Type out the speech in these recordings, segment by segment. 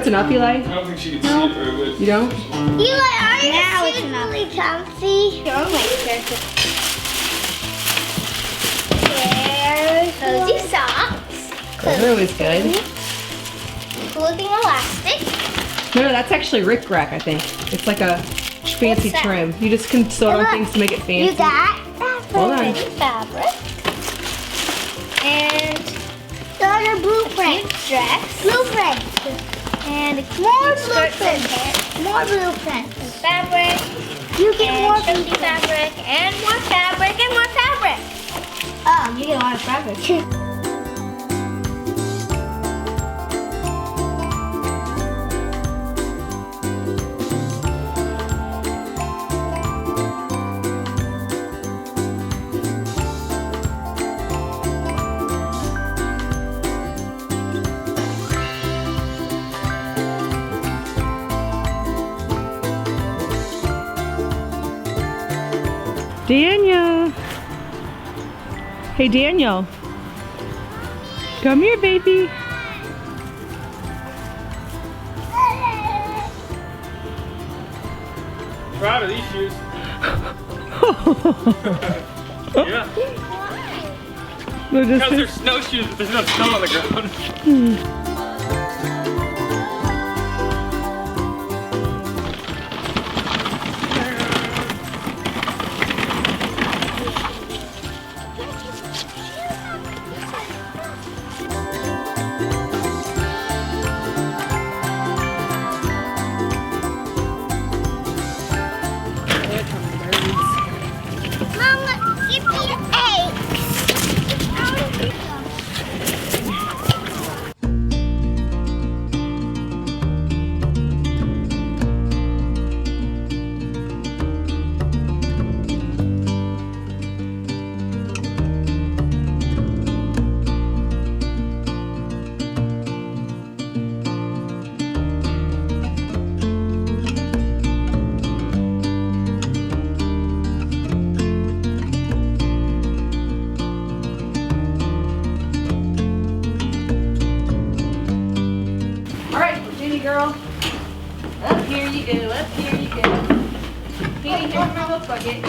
enough, Eli? I don't think she can see it very good. You don't? Eli, are you really comfy? Oh my goodness. There's cozy socks. Those are always good. Looking elastic. No, that's actually rickrack, I think. It's like a fancy What's that? trim. You just can sew on Look, things to make it fancy. You got Hold on. pretty fabric. And another blueprint. Dress. Blueprint. And more blueprint. More blueprint. And fabric. You get more fancy fabric. And more fabric. And more fabric. Oh, you get a lot of fabric. Daniel. Hey, Daniel. Come here, baby. Proud of these shoes. Yeah. They're just Because they're snowshoes, but there's no snow on the ground. Mama, give me eggs. All right, Jenny girl. Up here you go. Up here you go. Katie, here's my milk bucket.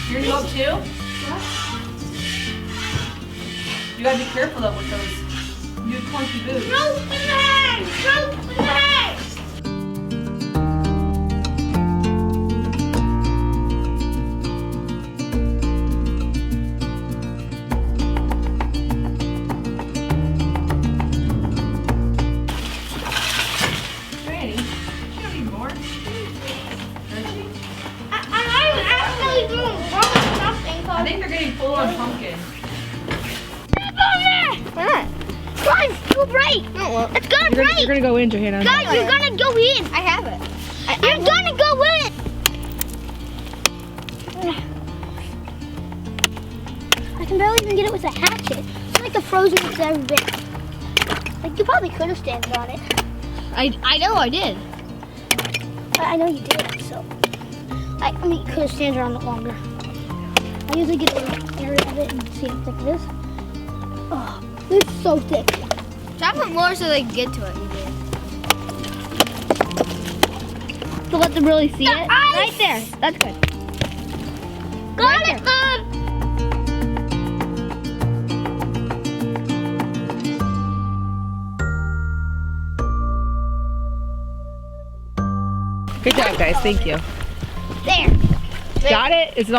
You're gonna go up too? You gotta be careful though with those new clunky boots. Rope in the hand! Rope in the hand! Granny, you don't need more. I'm actually doing something I called... think they're getting full on pumpkin. Guys, go break! It's gonna break! You're gonna go in, Johanna. Guys, you're gonna go in! I have it. You're gonna go in! I can barely even get it with a hatchet. It's like the frozen it's ever been. Like, you probably could have standed on it. I know I did. I know you did, so. I mean, you could have standed on it longer. I usually get an area of it and see how thick it is. Oh, it's so thick. Try to put more so they can get to it. To let them really see it. ice! Right there. That's good. Got Right it, there. Mom! Good job, guys. Thank you. There. Got it? Is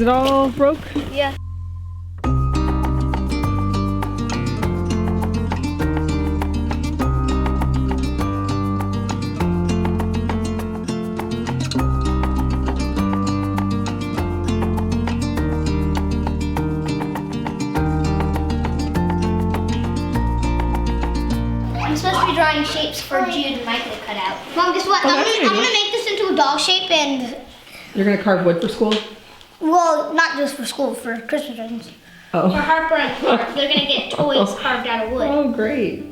it all broke? Yeah. I'm supposed to be drawing shapes for Jude and Micah to cut out. Mom, guess what? Oh, I'm that's gonna good. make this into a doll shape and, You're gonna carve wood for school? well, not just for school, for Christmas presents. For Oh. Harper and Clark, they're gonna get toys carved out of wood. Oh, great.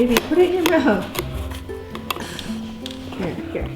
Baby, put it in your mouth. Here, here.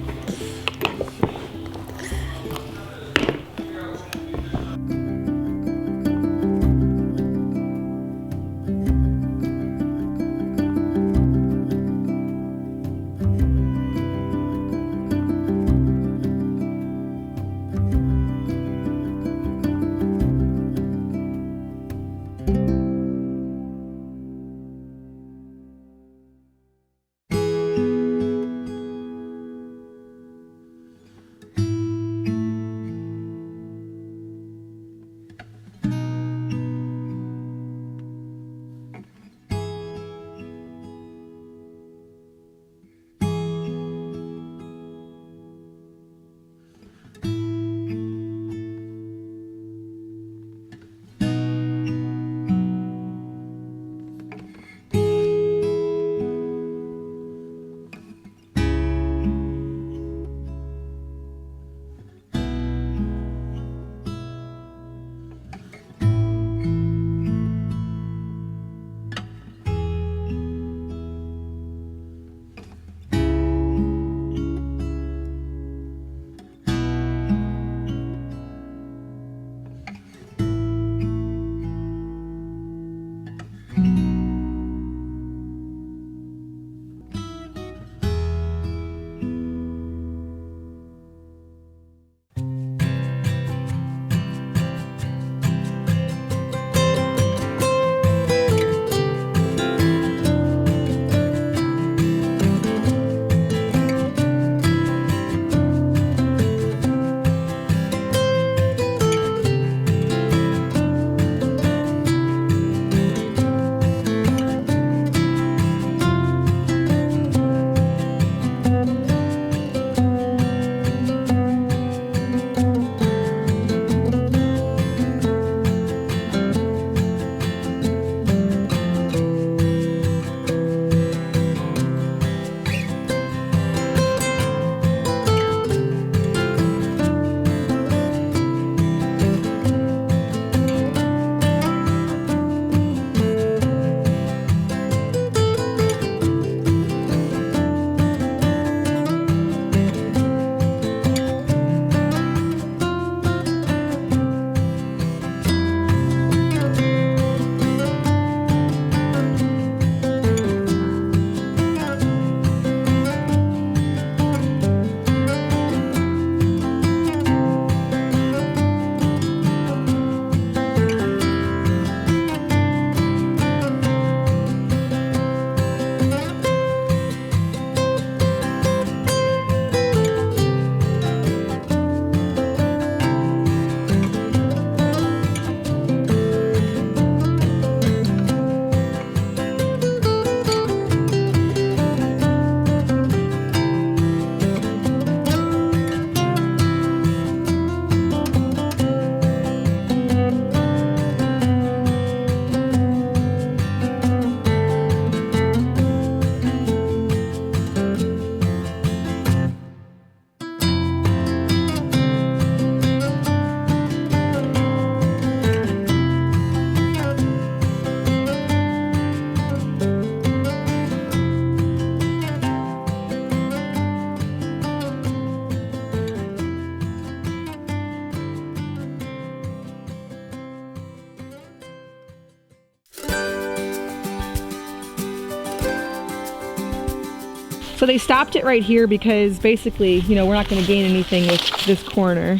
So they stopped it right here because basically, you know, we're not going to gain anything with this corner.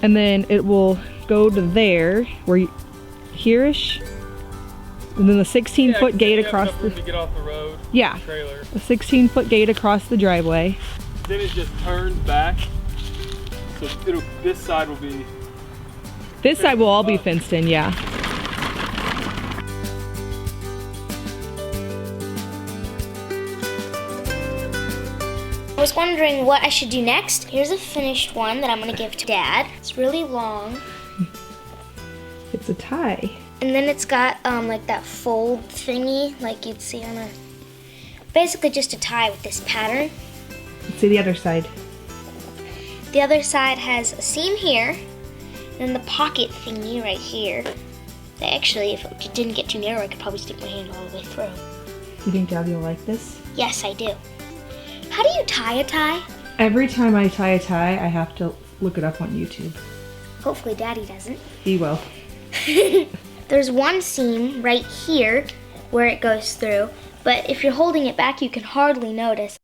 And then it will go to there, where you, here-ish. And then the 16-foot gate across the... to get off the road. Yeah, Trailer. a 16-foot gate across the driveway. Then it just turns back. So this side will be... This side will all be fenced in, yeah. I was wondering what I should do next. Here's a finished one that I'm gonna give to Dad. It's really long. It's a tie. And then it's got like that fold thingy, like you'd see on a, basically just a tie with this pattern. Let's see the other side. The other side has a seam here, and the pocket thingy right here. That actually, if it didn't get too narrow, I could probably stick my hand all the way through. You think Daddy will like this? Yes, I do. How do you tie a tie? Every time I tie a tie, I have to look it up on YouTube. Hopefully Daddy doesn't. He will. There's one seam right here where it goes through, but if you're holding it back, you can hardly notice.